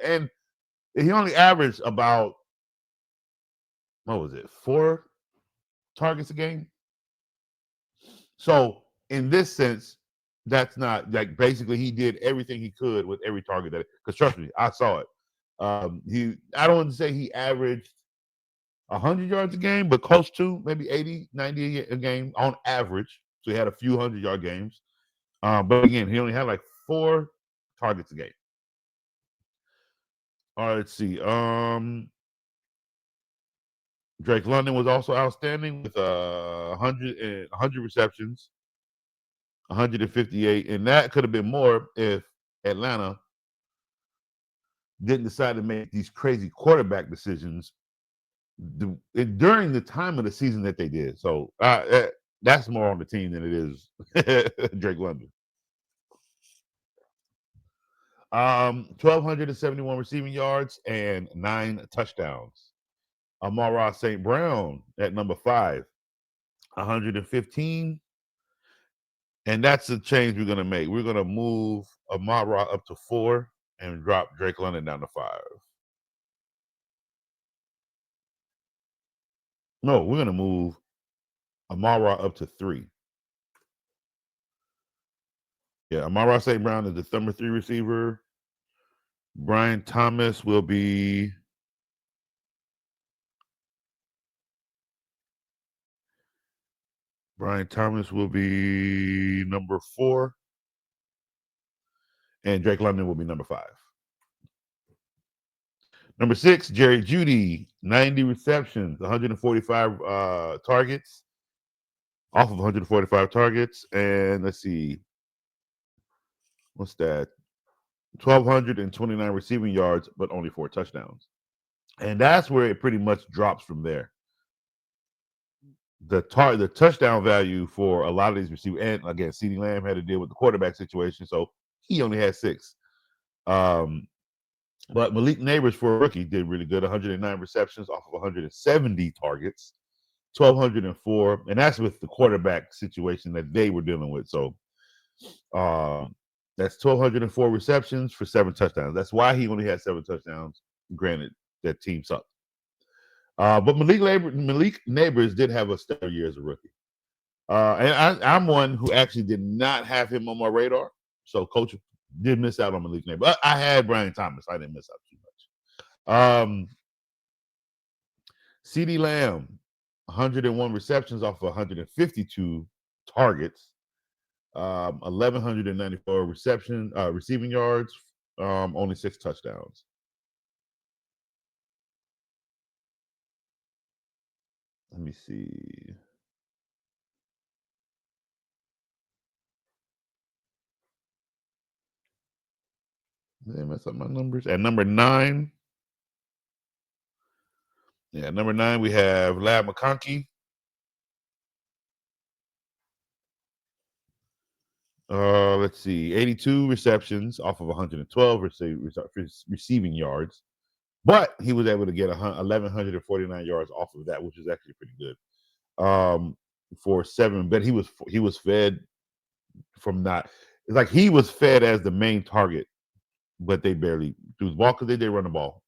And he only averaged about, what was it, 4 targets a game. So in this sense, that's not like basically he did everything he could with every target that. Because trust me, I saw it. I don't want to say he averaged 100 yards a game, but close to maybe 80, 90 a game on average. So he had a few 100-yard games. But again, he only had like 4 targets a game. All right, let's see. Drake London was also outstanding with 100 receptions, 158, and that could have been more if Atlanta didn't decide to make these crazy quarterback decisions during the time of the season that they did. So that's more on the team than it is Drake London. 1,271 receiving yards and 9 touchdowns. Amon-Ra St. Brown at number 5, 115. And that's the change we're going to make. We're going to move Amon-Ra up to 4 and drop Drake London down to 5. No, we're going to move Amon-Ra up to 3. Yeah, Amon-Ra St. Brown is the number 3 receiver. Brian Thomas will be number 4. And Drake London will be number 5. Number 6, Jerry Jeudy, 90 receptions, 145 targets, off of 145 targets. And let's see, what's that? 1,229 receiving yards, but only 4 touchdowns. And that's where it pretty much drops from there. The touchdown value for a lot of these receivers, and again, CeeDee Lamb had to deal with the quarterback situation, so he only had 6. But Malik Neighbors, for a rookie, did really good. 109 receptions off of 170 targets, 1,204, and that's with the quarterback situation that they were dealing with. So that's 1,204 receptions for 7 touchdowns. That's why he only had 7 touchdowns. Granted, that team sucked. But Malik Neighbors did have a stellar year as a rookie. And I'm one who actually did not have him on my radar. So Coach did miss out on Malik Neighbors. I had Brian Thomas. I didn't miss out too much. CeeDee Lamb, 101 receptions off of 152 targets. 1,194 receiving yards, only 6 touchdowns. Let me see. Did I mess up my numbers? At number 9. Yeah, number 9, we have Lab McConkey. Let's see, 82 receptions off of 112 receiving yards, but he was able to get 1,149 yards off of that, which is actually pretty good. For 7, but he was fed from not. It's like he was fed as the main target, but they barely threw the ball because they did run the ball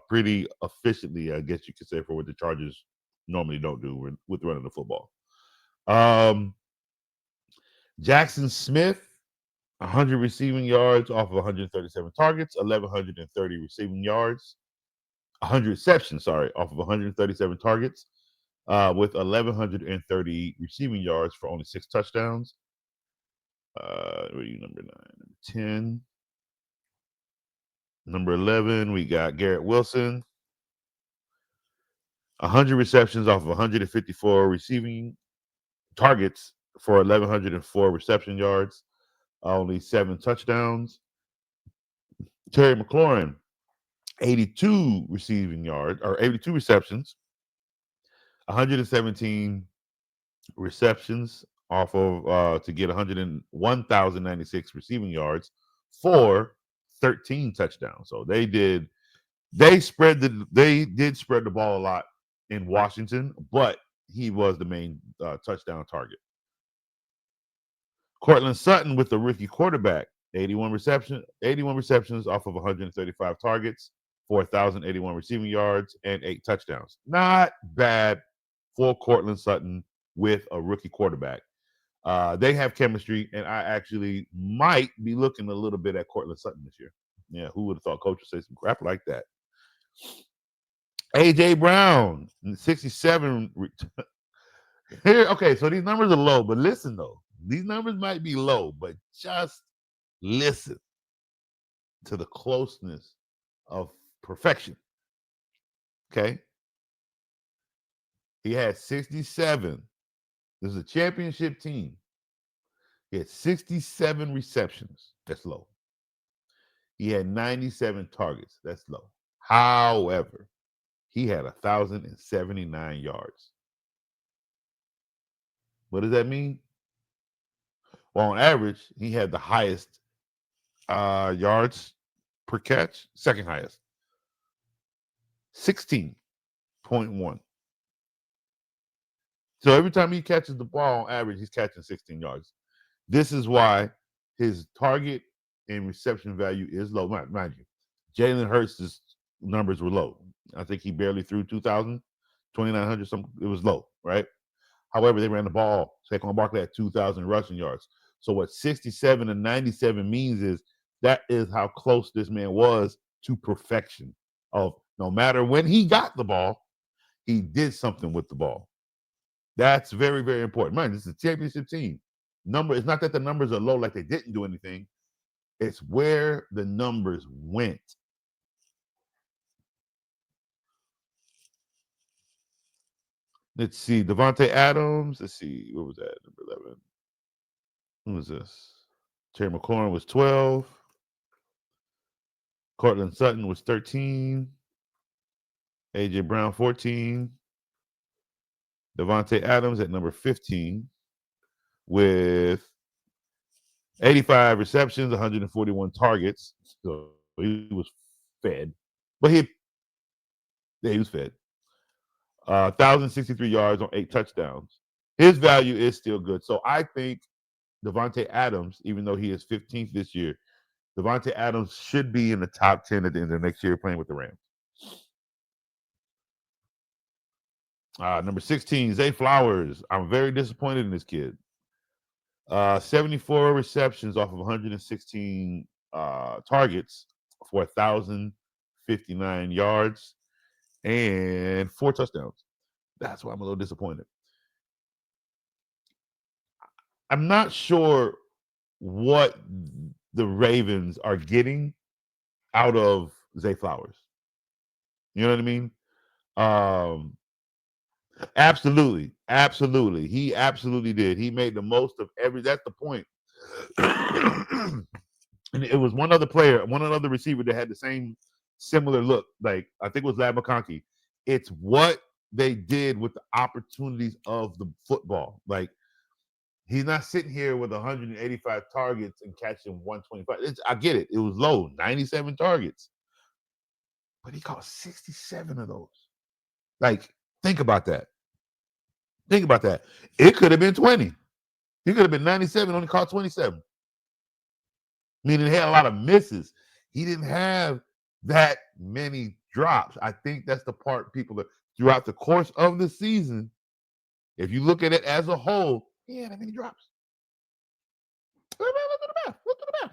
pretty efficiently, I guess you could say, for what the Chargers normally don't do with running the football. Jackson Smith, 100 receiving yards off of 137 targets, 1,130 receiving yards, 100 receptions, off of 137 targets, with 1,130 receiving yards for only 6 touchdowns. Where are you, number 9? Number 10. Number 11, we got Garrett Wilson. 100 receptions off of 154 receiving targets for 1,104 reception yards, only 7 touchdowns. Terry McLaurin, 82 receptions, 117 receptions off of to get 101,096 receiving yards for 13 touchdowns. So they did spread the ball a lot in Washington, but he was the main touchdown target. Cortland Sutton with the rookie quarterback 81 receptions off of 135 targets, 4,081 receiving yards, and 8 touchdowns. Not bad for Cortland Sutton with a rookie quarterback. They have chemistry, and I actually might be looking a little bit at Cortland Sutton this year. Yeah, who would have thought coach would say some crap like that? AJ Brown, 67. Here, okay, so these numbers are low, but listen though. These numbers might be low, but just listen to the closeness of perfection. Okay. He had 67. This is a championship team. He had 67 receptions. That's low. He had 97 targets. That's low. However, he had 1,079 yards. What does that mean? Well, on average, he had the highest yards per catch, second highest, 16.1. So every time he catches the ball, on average, he's catching 16 yards. This is why his target and reception value is low. Mind you, Jalen Hurts' numbers were low. I think he barely threw 2,000, 2,900, something. It was low, right? However, they ran the ball. Saquon Barkley had 2,000 rushing yards. So what 67 and 97 means is that is how close this man was to perfection. Of no matter when he got the ball, he did something with the ball. That's very, very important. Mind, this is a championship team. It's not that the numbers are low like they didn't do anything. It's where the numbers went. Let's see. Devontae Adams. Let's see. What was that? Number 11. Who was this? Terry McLaurin was 12. Cortland Sutton was 13. AJ Brown, 14. Devontae Adams at number 15 with 85 receptions, 141 targets. So he was fed. But he was fed. 1,063 yards on 8 touchdowns. His value is still good. So I think Devontae Adams, even though he is 15th this year, Devontae Adams should be in the top 10 at the end of next year playing with the Rams. Number 16, Zay Flowers. I'm very disappointed in this kid. 74 receptions off of 116 targets for 1,059 yards and 4 touchdowns. That's why I'm a little disappointed. I'm not sure what the Ravens are getting out of Zay Flowers. You know what I mean? Absolutely. He absolutely did. He made the most of that's the point. And it was one other receiver that had the same similar look. Like, I think it was Lab McConkey. It's what they did with the opportunities of the football. Like, he's not sitting here with 185 targets and catching 125. I get it. It was low, 97 targets. But he caught 67 of those. Like, think about that. It could have been 20. He could have been 97, only caught 27. Meaning he had a lot of misses. He didn't have that many drops. I think that's the part people that throughout the course of the season, if you look at it as a whole, he had that many drops. Let's do the math.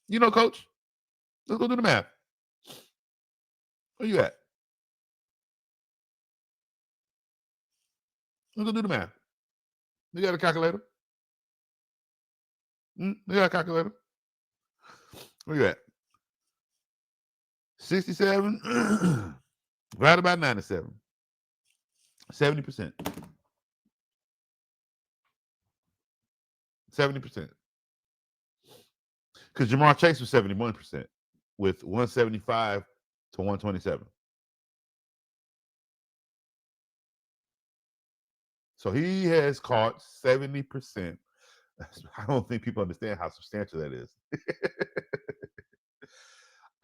You know, coach. Let's go do the math. Where you at? Let's go do the math. You got a calculator? You got a calculator? Where you at? 67 right about 97. 70%. 70%. Because Jamar Chase was 71% with 175 to 127. So he has caught 70%. I don't think people understand how substantial that is.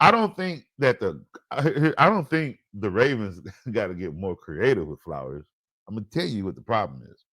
I don't think the Ravens got to get more creative with Flowers. I'm gonna tell you what the problem is.